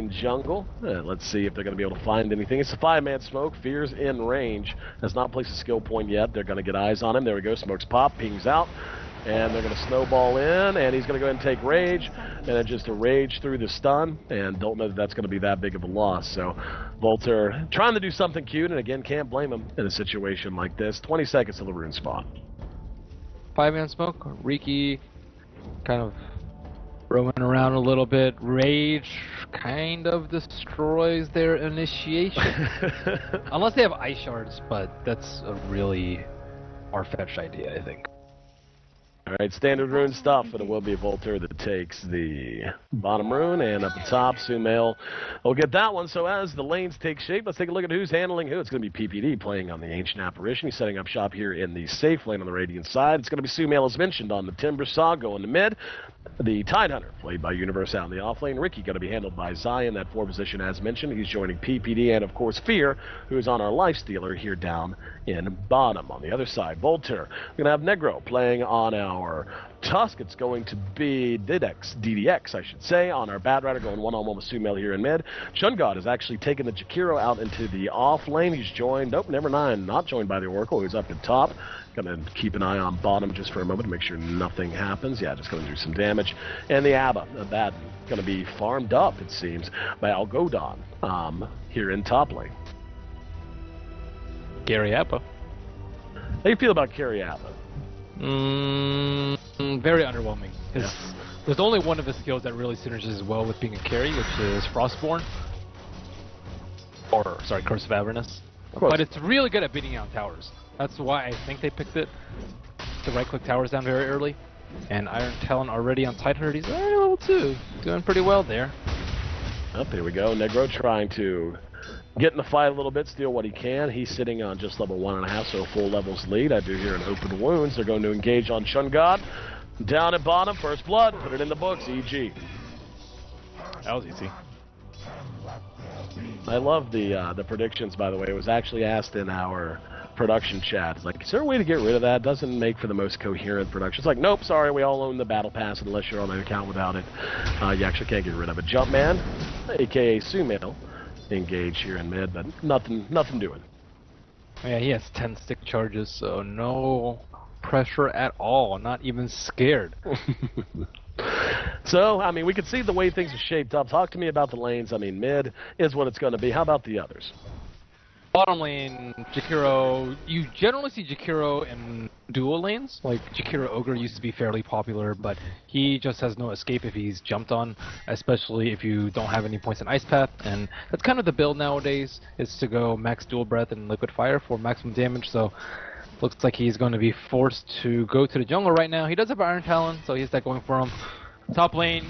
in jungle. Let's see if they're going to be able to find anything. It's a 5-man smoke. Fear's in range. Has not placed a skill point yet. They're going to get eyes on him. There we go. Smokes pop. Pings out. And they're going to snowball in. And he's going to go ahead and take rage. And then just a rage through the stun. And don't know that that's going to be that big of a loss. So Vultur trying to do something cute. And again, can't blame him in a situation like this. 20 seconds till the rune spawn. 5-man smoke. Riki kind of roaming around a little bit. Rage kind of destroys their initiation. Unless they have ice shards, but that's a really far-fetched idea, I think. Alright, standard rune stuff, and it will be a Vultur that takes the bottom rune, and up the top, SumaiL will get that one. So as the lanes take shape, let's take a look at who's handling who. It's going to be PPD playing on the Ancient Apparition. He's setting up shop here in the safe lane on the Radiant side. It's going to be SumaiL, as mentioned, on the Timber Saw, going to mid. The Tidehunter, played by Universe out in the off lane. Riki going to be handled by Zai in that 4 position, as mentioned. He's joining PPD, and of course Fear, who's on our Lifestealer here down in bottom. On the other side, Vultur. We're going to have Negro playing on our Tusk. It's going to be ddx, I should say, on our Bat Rider, going one-on-one with SumaiL here in mid. Chungod has actually taken the Jakiro out into the off lane. He's joined, nope, never mind, not joined by the Oracle. He's up at top. Going to keep an eye on bottom just for a moment to make sure nothing happens. Yeah, just going to do some damage. And the Abba, that going to be farmed up, it seems, by ALGoDon here in top lane. Gary Abba. How do you feel about Carry Abba? Very underwhelming. There's only one of his skills that really synergizes well with being a carry, which is Frostborn. Or, sorry, Curse of Avernus. But it's really good at beating out towers. That's why I think they picked it to right-click towers down very early. And Iron Talon already on Tidehunter. He's already level 2. Doing pretty well there. Up here we go. Negro trying to get in the fight a little bit, steal what he can. He's sitting on just level 1.5, so full levels lead. I do hear an open wounds. They're going to engage on Chungod. Down at bottom, first blood. Put it in the books, EG. That was easy. I love the predictions, by the way. It was actually asked in our production chat. It's like, is there a way to get rid of that? Doesn't make for the most coherent production. It's like, nope, sorry, we all own the battle pass unless you're on an account without it. You actually can't get rid of it. Jumpman, aka SumaiL, engage here in mid, but nothing doing. Yeah, he has 10 stick charges, so no pressure at all. Not even scared. So, I mean, we can see the way things are shaped up. Talk to me about the lanes. I mean, mid is what it's going to be. How about the others? Bottom lane, Jakiro, you generally see Jakiro in dual lanes. Like, Jakiro Ogre used to be fairly popular, but he just has no escape if he's jumped on, especially if you don't have any points in Ice Path. And that's kind of the build nowadays, is to go max dual breath and liquid fire for maximum damage. So, looks like he's going to be forced to go to the jungle right now. He does have Iron Talon, so he's that going for him. Top lane,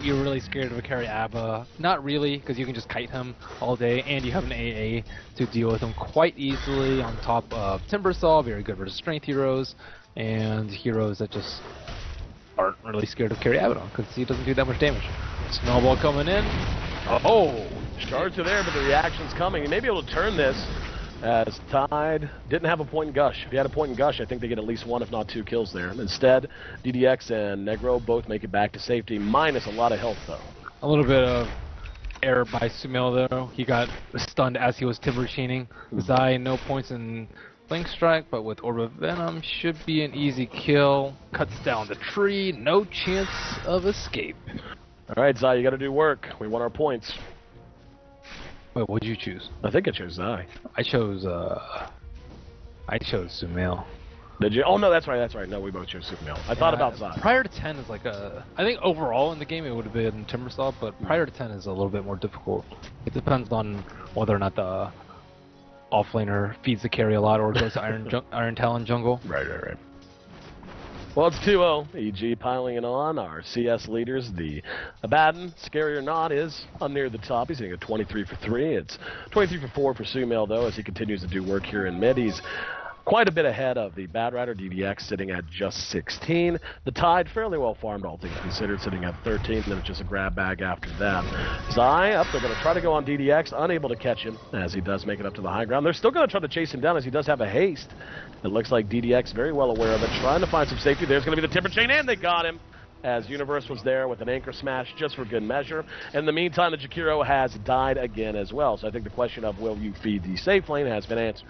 you're really scared of a carry Abba. Not really, because you can just kite him all day, and you have an AA to deal with him quite easily on top of Timbersaw, very good versus strength heroes, and heroes that just aren't really scared of carry Abaddon, because he doesn't do that much damage. Snowball coming in. Oh! Charge are there, but the reaction's coming. He may be able to turn this, as Tide didn't have a point in Gush. If he had a point in Gush, I think they get at least 1, if not 2 kills there. Instead, DDX and Negro both make it back to safety, minus a lot of health, though. A little bit of error by SumaiL, though. He got stunned as he was Timber Chaining. Zai, no points in Blink Strike, but with Orb of Venom, should be an easy kill. Cuts down the tree, no chance of escape. Alright, Zai, you gotta do work. We want our points. Wait, what did you choose? I think I chose Zai. I chose SumaiL. Did you? Oh, no, that's right. No, we both chose SumaiL. I thought about Zai. Prior to 10 is like I think overall in the game it would have been Timbersaw, but prior to 10 is a little bit more difficult. It depends on whether or not the offlaner feeds the carry a lot or goes to Iron Talon jungle. Right. Well, it's 2-0. EG piling it on. Our CS leaders, the Abaddon, scary or not, is near the top. He's hitting a 23 for 3. It's 23 for 4 for SumaiL, though, as he continues to do work here in mid. He's quite a bit ahead of the Bat Rider, DDX, sitting at just 16. The Tide, fairly well farmed, all things considered, sitting at 13. Then it's just a grab bag after that. Zai, up, they're going to try to go on DDX, unable to catch him, as he does make it up to the high ground. They're still going to try to chase him down, as he does have a haste. It looks like DDX very well aware of it, trying to find some safety. There's going to be the Timber Chain, and they got him. as Universe was there with an anchor smash just for good measure. In the meantime, the Jakiro has died again as well. So I think the question of will you feed the safe lane has been answered.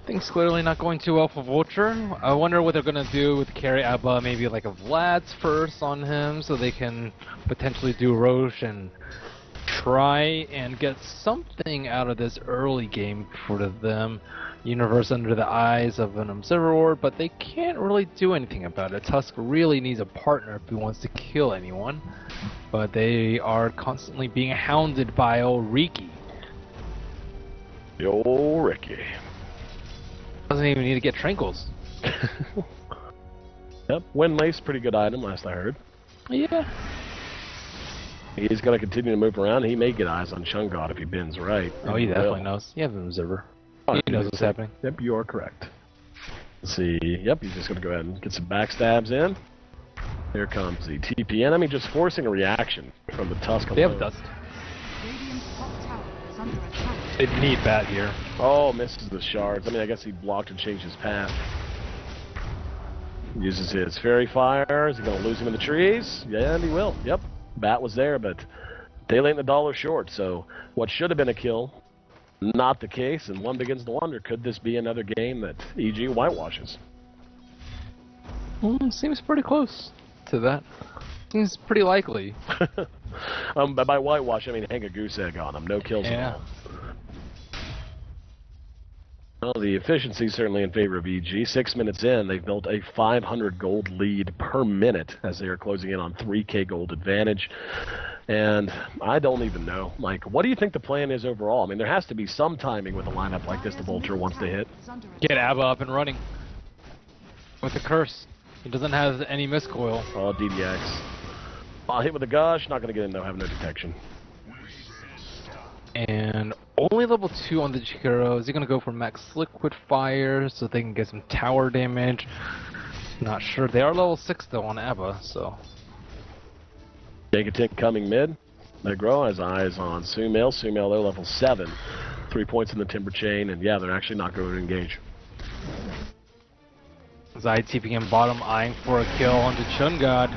Things clearly not going too well for Vultur. I wonder what they're going to do with carry Abba, maybe like a Vlad's first on him so they can potentially do Roche and try and get something out of this early game for them. Universe under the eyes of an Observer Ward, but they can't really do anything about it. Tusk really needs a partner if he wants to kill anyone, but they are constantly being hounded by old Riki. The old Ricky. Doesn't even need to get Tranquils. Yep, Wind Lace, pretty good item last I heard. Yeah. He's going to continue to move around. He may get eyes on Chungod if he bends right. Oh, he definitely knows. You have an Observer. He knows what's happening. Yep, you are correct. Let's see. Yep, he's just going to go ahead and get some backstabs in. Here comes the TPN. I mean, just forcing a reaction from the Tusk. They have Dust. They need Bat here. Oh, misses the shards. I mean, I guess he blocked and changed his path. Uses his Fairy Fire. Is he going to lose him in the trees? Yeah, and he will. Yep. Bat was there, but Daylight and the dollar short. So what should have been a kill, not the case, and one begins to wonder, could this be another game that EG whitewashes? Seems pretty close to that. Seems pretty likely. By whitewash, I mean hang a goose egg on him. No kills at all. Well, the efficiency is certainly in favor of EG. 6 minutes in, they've built a 500 gold lead per minute as they are closing in on 3k gold advantage. And I don't even know. Like, what do you think the plan is overall? I mean, there has to be some timing with a lineup like this the Vultur wants to hit. Get Abba up and running. With the curse. He doesn't have any miscoil. Oh, DDX. Hit with a gush, not going to get in though, have no detection. And only level 2 on the Jakiro. Is he going to go for max liquid fire so they can get some tower damage? Not sure. They are level 6 though on Abba, so. Negro-tecla coming mid. Negro has eyes on SumaiL. SumaiL, they're level 7. 3 points in the Timber Chain, and yeah, they're actually not going to engage. Zai TPM bottom, eyeing for a kill onto Chungod.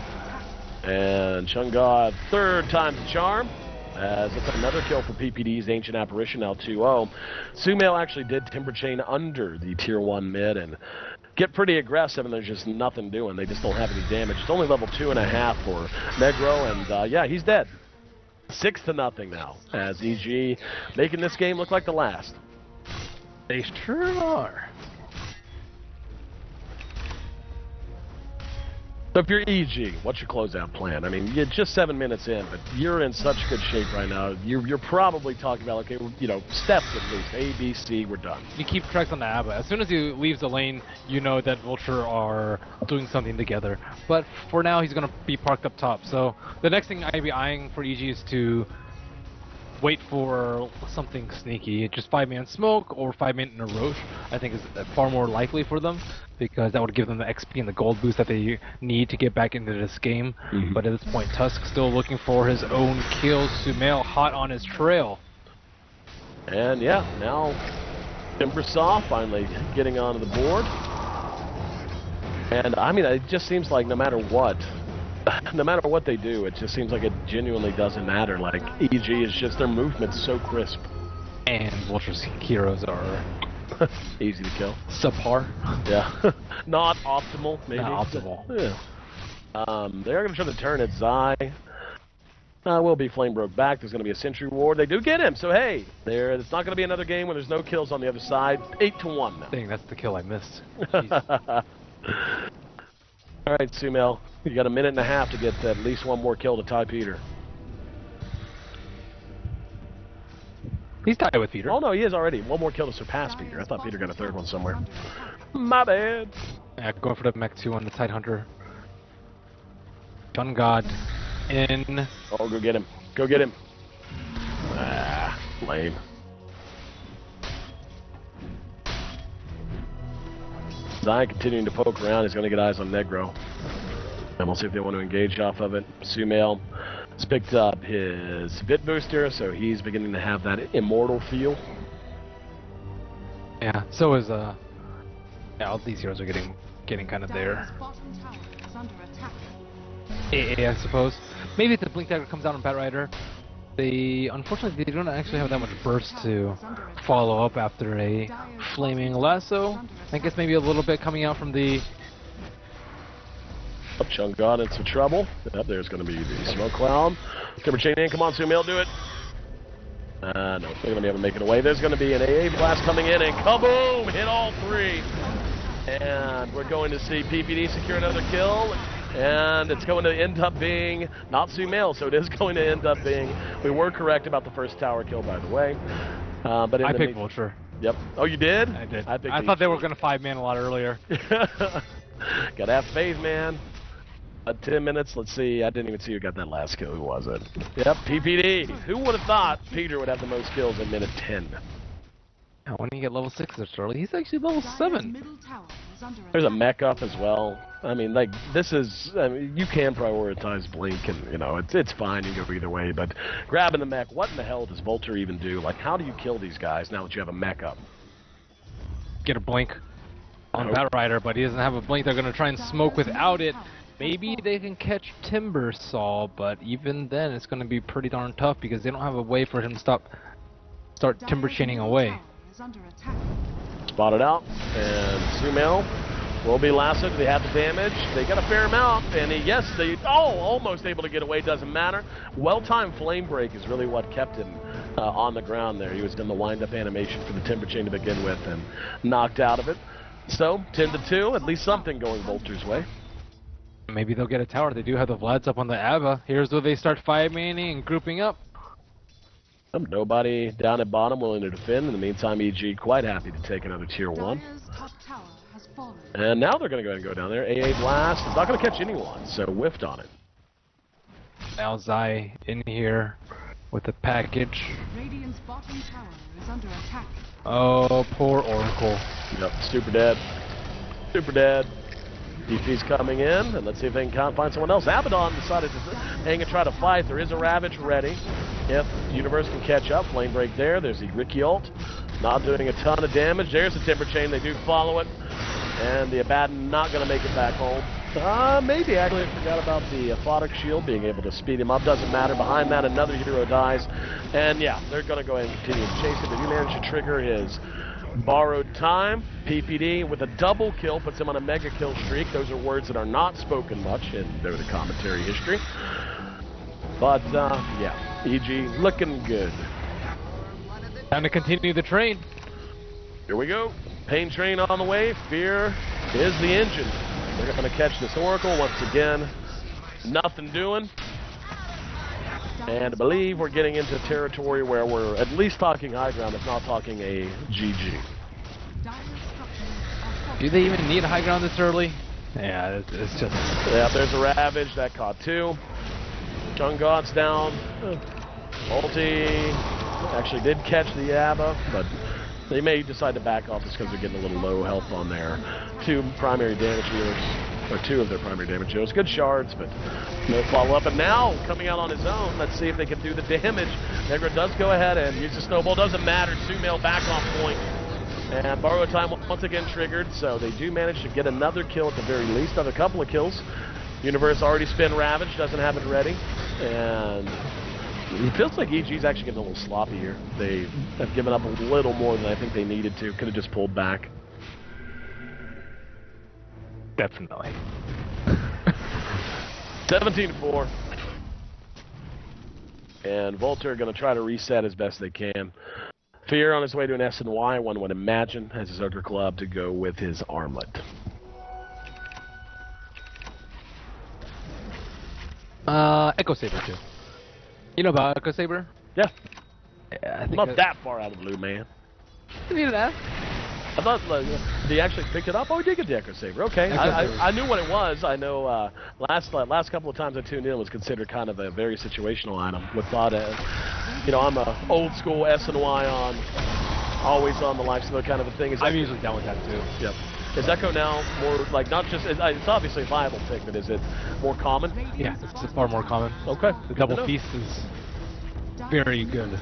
And Chungod, third time's the charm. As it's another kill for PPD's Ancient Apparition, now 2-0. SumaiL actually did Timber Chain under the Tier 1 mid and get pretty aggressive, and there's just nothing doing. They just don't have any damage. It's only level 2.5 for Negro, and yeah, he's dead. 6-0 now, as EG making this game look like the last. They sure are. So if you're EG, what's your closeout plan? I mean, you're just 7 minutes in, but you're in such good shape right now. You're probably talking about, okay, you know, steps at least. A, B, C, we're done. You keep tracks on the Abba. As soon as he leaves the lane, you know that Vultur are doing something together. But for now, he's going to be parked up top. So the next thing I'd be eyeing for EG is to wait for something sneaky. Just 5-man smoke or 5-man in a Roche, I think is far more likely for them, because that would give them the XP and the gold boost that they need to get back into this game. But at this point, Tusk still looking for his own kills. SumaiL hot on his trail. And yeah, now Timbersaw finally getting onto the board. And I mean, it just seems like no matter what they do, it just seems like it genuinely doesn't matter. Like, EG is just, their movement's so crisp. And Vultur's heroes are easy to kill. Subpar. Yeah. Not optimal, maybe. Not optimal. Yeah. They're going to try to turn it. Zai will be flame broke back. There's going to be a sentry ward. They do get him, so hey, it's not going to be another game where there's no kills on the other side. 8-1 now. Dang, that's the kill I missed. All right, SumaiL, you got 1.5 minutes to get at least one more kill to tie Peter. He's tied with Peter. Oh no, he is already. One more kill to surpass Peter. I thought Peter got a third one somewhere. My bad. Yeah, going for the mech 2 on the Tidehunter. Chungod in. Oh, go get him. Go get him. Ah, lame. Zai continuing to poke around. He's going to get eyes on Negro. And we'll see if they want to engage off of it. SumaiL has picked up his Vit Booster, so he's beginning to have that immortal feel. Yeah, so is yeah, all these heroes are getting kind of there. AA, I suppose. Maybe if the Blink Dagger comes out on Batrider, unfortunately they don't actually have that much burst to follow up after a Flaming Lasso. I guess maybe a little bit coming out from the... Chungod in some trouble. Yep, there's going to be the smoke cloud. Timber chain in. Come on, SumaiL, do it. No, they're going to be able to make it away. There's going to be an AA blast coming in, and kaboom! Hit all three. And we're going to see PPD secure another kill. And it's going to end up being not SumaiL, so it is going to end up being... We were correct about the first tower kill, by the way. But I picked Vultur. Yep. Oh, you did? I did. I thought they were going to 5-man a lot earlier. Gotta have faith, man. 10 minutes. Let's see. I didn't even see who got that last kill. Who was it? Yep, PPD. Who would have thought Peter would have the most kills in minute 10? When you get level 6 this early, he's actually level 7. There's a mech up as well. I mean, like, this is... I mean, you can prioritize Blink, and, you know, it's fine. You can go either way, but grabbing the mech, what in the hell does Vultur even do? Like, how do you kill these guys now that you have a mech up? Get a Blink on Batrider, but he doesn't have a Blink. They're going to try and smoke without it. Maybe they can catch Timbersaw, but even then it's going to be pretty darn tough because they don't have a way for him to start timber chaining away. Spotted out, and SumaiL will be lassoed. They have the damage. They got a fair amount, and yes, they almost able to get away. Doesn't matter. Well-timed flame break is really what kept him on the ground there. He was in the wind-up animation for the timber chain to begin with, and knocked out of it. So 10-2, at least something going Vultur's way. Maybe they'll get a tower. They do have the Vlads up on the Abba. Here's where they start 5-manning and grouping up. Nobody down at bottom willing to defend. In the meantime, EG quite happy to take another tier 1. And now they're going to go ahead and go down there. AA blast is not going to catch anyone, so whiffed on it. Now Zai in here with the package. Oh, poor Oracle. Yep, super dead. Super dead. DP's coming in, and let's see if they can find someone else. ALGoDon decided to hang and try to fight. There is a Ravage ready. If Universe can catch up, flame break there. There's the Ricky ult. Not doing a ton of damage. There's the timber chain. They do follow it. And the Abaddon not going to make it back home. Maybe actually I forgot about the Aphotic Shield being able to speed him up. Doesn't matter. Behind that, another hero dies. And yeah, they're going to go ahead and continue to chase him. If you manage to trigger his borrowed time, PPD with a double kill puts him on a mega kill streak. Those are words that are not spoken much in the commentary history. But yeah, EG looking good. Time to continue the train. Here we go. Pain train on the way. Fear is the engine. They're going to catch this Oracle once again. Nothing doing. And I believe we're getting into territory where we're at least talking high ground, if not talking a GG. Do they even need high ground this early? Yeah, it's just... Yeah, there's a Ravage. That caught 2. Chungod's down. Ulti actually did catch the Abba, but they may decide to back off just because they're getting a little low health on their 2 primary damage healers, or 2 of their primary damage healers. Good shards, but no follow-up. And now, coming out on his own, let's see if they can do the damage. Negro does go ahead and use the snowball. Doesn't matter. SumaiL back on point. And borrow time once again triggered, so they do manage to get another kill at the very least. Another couple of kills. Universe already spin Ravage, doesn't have it ready. And it feels like EG's actually getting a little sloppy here. They have given up a little more than I think they needed to. Could have just pulled back. Definitely. 17-4. And Vultur going to try to reset as best they can. Fear on his way to an S&Y, one would imagine, has his Ogre Club to go with his Armlet. Echo Saber too. You know about Echo Saber? Yeah. Yeah, I I'm think not that far out of the blue, man. You need to ask. I thought he actually picked it up. Oh, he did get the Echo Saber. Okay, I knew what it was. I know last couple of times I tuned in was considered kind of a very situational item. With thought, you know, I'm a old school S&Y on, always on the lifesteal kind of a thing. I'm usually down with that too. Yep. Is Echo now more like not just? It's obviously a viable pick, but is it more common? Yeah, it's far more common. Okay. The double feast is very good.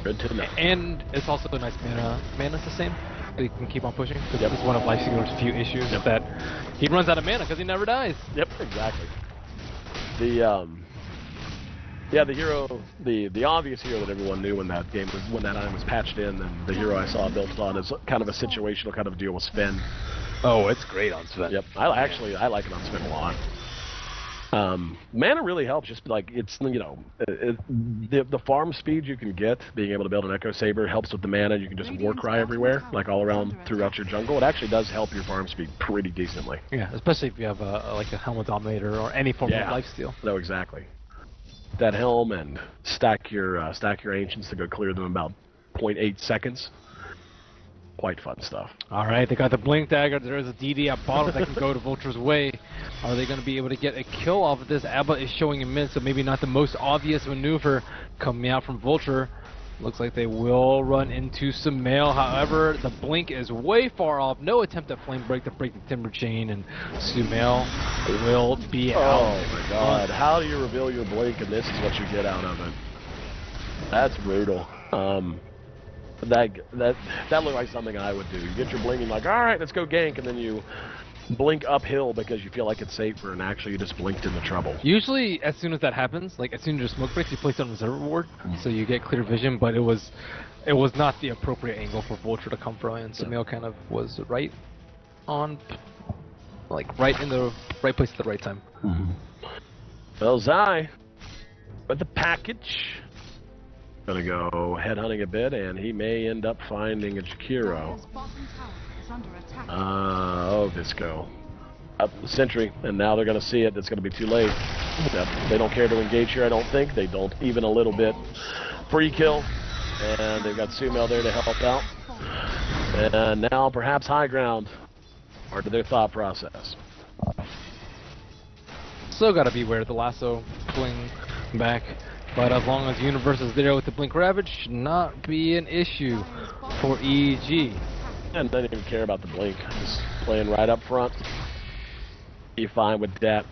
Good to know. And it's also a nice mana. Mana's the same. they can keep on pushing. Because Yep. this is one of LifeSeeker's few issues is that he runs out of mana because he never dies. Yep, exactly. The the hero, the obvious hero that everyone knew when that item was patched in, and the hero I saw built on is kind of a situational kind of deal with Sven. Oh, it's great on Sven. Yep, I like it on Sven a lot. Mana really helps. Just like it's the farm speed you can get being able to build an Echo Saber helps with the mana. You can just war cry everywhere, like all around throughout your jungle. It actually does help your farm speed pretty decently. Yeah, especially if you have like a Helmet Dominator or any form of lifesteal. No, exactly. That helm and stack your ancients to go clear them in about 0.8 seconds. Quite fun stuff. All right, they got the Blink Dagger. There is a DD at bottom that can go to Vultur's way. Are they going to be able to get a kill off of this? Abba is showing him mid, so maybe not the most obvious maneuver coming out from Vultur. Looks like they will run into SumaiL. However, the Blink is way far off. No attempt at Flame Break to break the Timber Chain, and SumaiL will be out. Oh my god, how do you reveal your Blink and this is what you get out of it? That's brutal. That looked like something I would do. You get your Blink and like, alright, let's go gank, and then you blink uphill because you feel like it's safer, and actually you just blinked into trouble. Usually, as soon as that happens, like as soon as your smoke breaks, you place it on reserve ward, so you get clear vision. But it was not the appropriate angle for Vultur to come from, and SumaiL kind of was right on, like right in the right place at the right time. Well, Zai with the package. Gonna go headhunting a bit, and he may end up finding a Jakiro. Visco. Up the sentry, and now they're gonna see it. It's gonna be too late. Yep. They don't care to engage here, I don't think. They don't even a little bit. Free kill, and they've got SumaiL there to help out. And now perhaps high ground. Part of their thought process. Still gotta beware the lasso pulling back. But as long as Universe is there with the Blink Ravage, should not be an issue for EG. And doesn't even care about the Blink. Just playing right up front. Be fine with that.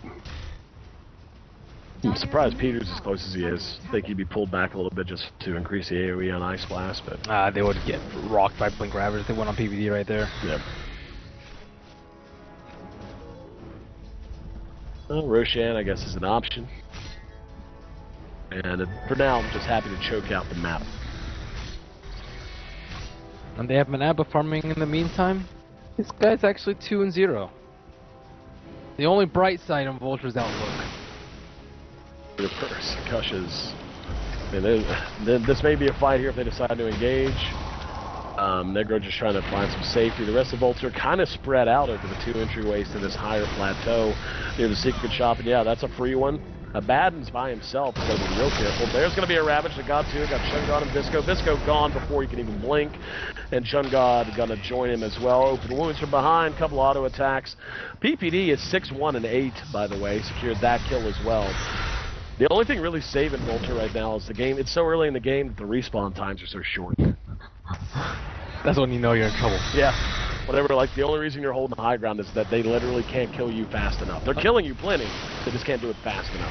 I'm surprised Peter's as close as he is. I think he'd be pulled back a little bit just to increase the AoE on Ice Blast, but... they would get rocked by Blink Ravage if they went on PvD right there. Yep. Well, Roshan, I guess, is an option. And for now, I'm just happy to choke out the map. And they have Manaba farming in the meantime. This guy's actually 2-0. The only bright side on Vultur's outlook. Reverse Kush's. This may be a fight here if they decide to engage. Negro just trying to find some safety. The rest of Vultur kind of spread out over the two entryways to this higher plateau near the secret shop. And yeah, that's a free one. Abaddon's by himself, so be real careful. There's going to be a Ravage that got to it. Got Chungod and Visco. Visco gone before he can even blink. And Chungod going to join him as well. Open wounds from behind. Couple auto attacks. PPD is 6-1 and 8, by the way. Secured that kill as well. The only thing really saving Vultur right now is the game. It's so early in the game that the respawn times are so short. That's when you know you're in trouble. Yeah. Whatever, like, the only reason you're holding the high ground is that they literally can't kill you fast enough. They're killing you plenty, they just can't do it fast enough.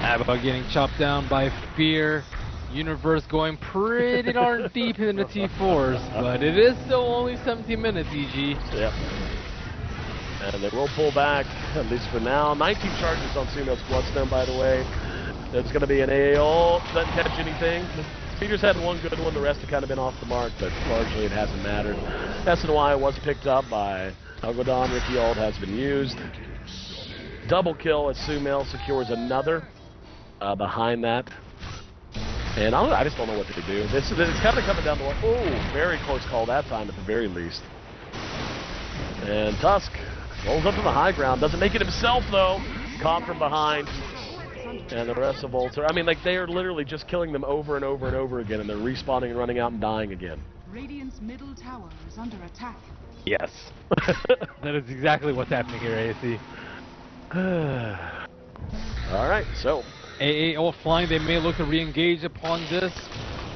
Abba getting chopped down by Fear. Universe going pretty darn deep into the T4s, but it is still only 17 minutes, EG. Yep. And they will pull back, at least for now. 19 charges on SumaiL's Bloodstone, by the way. There's going to be an AO. Doesn't catch anything. Peter's had one good one, the rest have kind of been off the mark, but largely it hasn't mattered. SNY was picked up by ALGoDonChin. Ricky Ald has been used. Double kill as SumaiL secures another behind that. And I just don't know what to do. It's kind of coming down to one. Oh, very close call that time at the very least. And Tusk rolls up to the high ground. Doesn't make it himself, though. Caught from behind. And the rest of Vultur, I mean, like, they are literally just killing them over and over and over again, and they're respawning and running out and dying again. Radiant's middle tower is under attack. Yes. That is exactly what's happening here, AC. Alright, so. AA offline, they may look to re-engage upon this.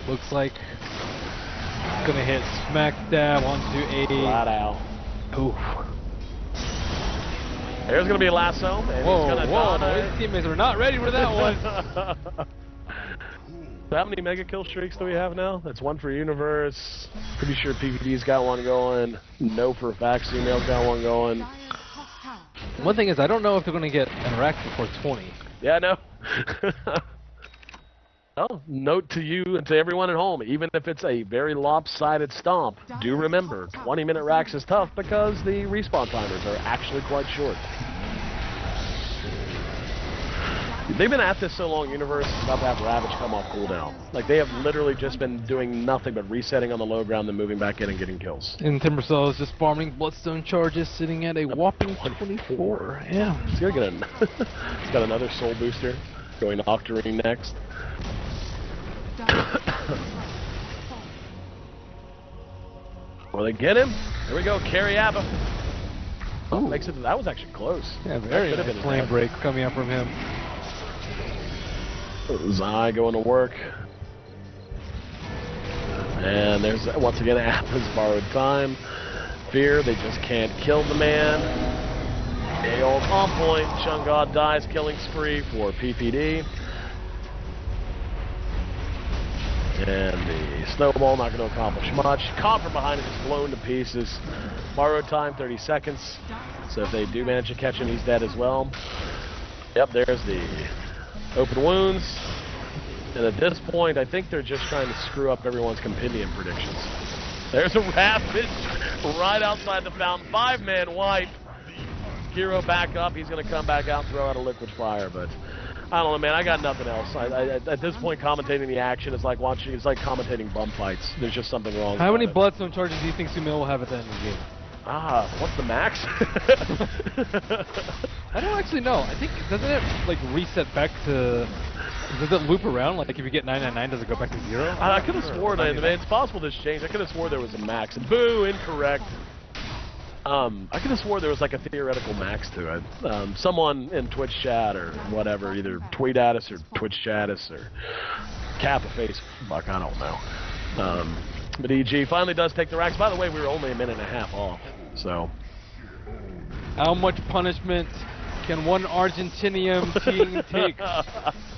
Looks like it's gonna hit smack dab onto a... Flat out. Oof. There's going to be a lasso, and he's going to his teammates are not ready for that one. How many mega kill streaks do we have now? That's one for Universe. Pretty sure PPD's got one going. No for a fact, SumaiL's got one going. Dire's top tower. One thing is, I don't know if they're going to get interact before 20. Yeah, no. Oh, note to you and to everyone at home, even if it's a very lopsided stomp, do remember, 20-minute racks is tough because the respawn timers are actually quite short. They've been at this so long, Universe is about to have Ravage come off cooldown. Like, they have literally just been doing nothing but resetting on the low ground, then moving back in and getting kills. And Timbercell is just farming Bloodstone charges, sitting at a whopping 24. Yeah. He's gonna get he's got another soul booster, going Octarine next. Will they get him? Here we go, carry Abba. Oh, makes it. That was actually close. Yeah, very nice flame break coming up from him. Zai going to work. And there's, once again, Abba's borrowed time. Fear, they just can't kill the man. AO's on point. Chungod dies, killing spree for PPD. And the snowball not going to accomplish much. Caught from behind him is blown to pieces. Borrowed time, 30 seconds. So if they do manage to catch him, he's dead as well. Yep, there's the open wounds. And at this point, I think they're just trying to screw up everyone's compendium predictions. There's a Ravage right outside the fountain. 5-man wipe. Hero back up. He's going to come back out and throw out a liquid fire, but I don't know, man. I got nothing else. At this point, commentating the action is like watching. It's like commentating bum fights. There's just something wrong. How many Bloodstone charges do you think SumaiL will have at the end of the game? What's the max? I don't actually know. I think, doesn't it like reset back to? Does it loop around? Like if you get 999, does it go back to 0? I could have sworn. It's possible this changed. I could have swore there was a max. Boo! Incorrect. I could have swore there was like a theoretical max to it. Someone in Twitch chat or whatever, either tweet at us or Twitch chat us or cap a face. Fuck, I don't know. But EG finally does take the racks. By the way, we were only a minute and a half off, so. How much punishment can one Argentinian team take?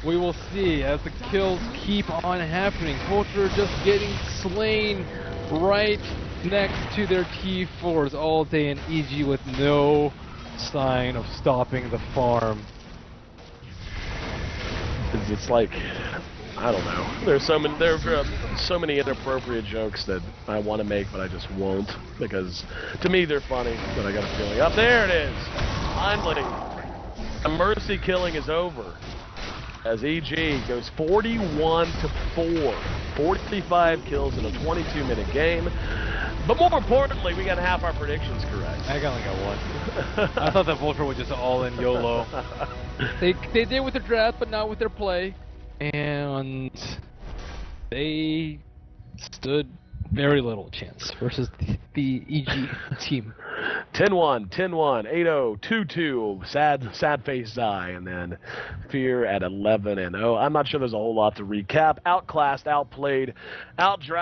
We will see as the kills keep on happening. Vultur just getting slain right next to their T4s all day, and EG with no sign of stopping the farm. It's like, I don't know. There are so many inappropriate jokes that I want to make, but I just won't, because to me they're funny, but I got a feeling. Up there it is. Finally, a mercy killing is over as EG goes 41-4. 45 kills in a 22-minute game. But more importantly, we got half our predictions correct. I only got one. I thought that Vultur was just all in YOLO. They did with their draft, but not with their play. And they stood very little chance versus the EG team. 10-1, 10-1, 8-0, 2-2, sad face Zai, and then Fear at 11-0. I'm not sure there's a whole lot to recap. Outclassed, outplayed, outdrafted.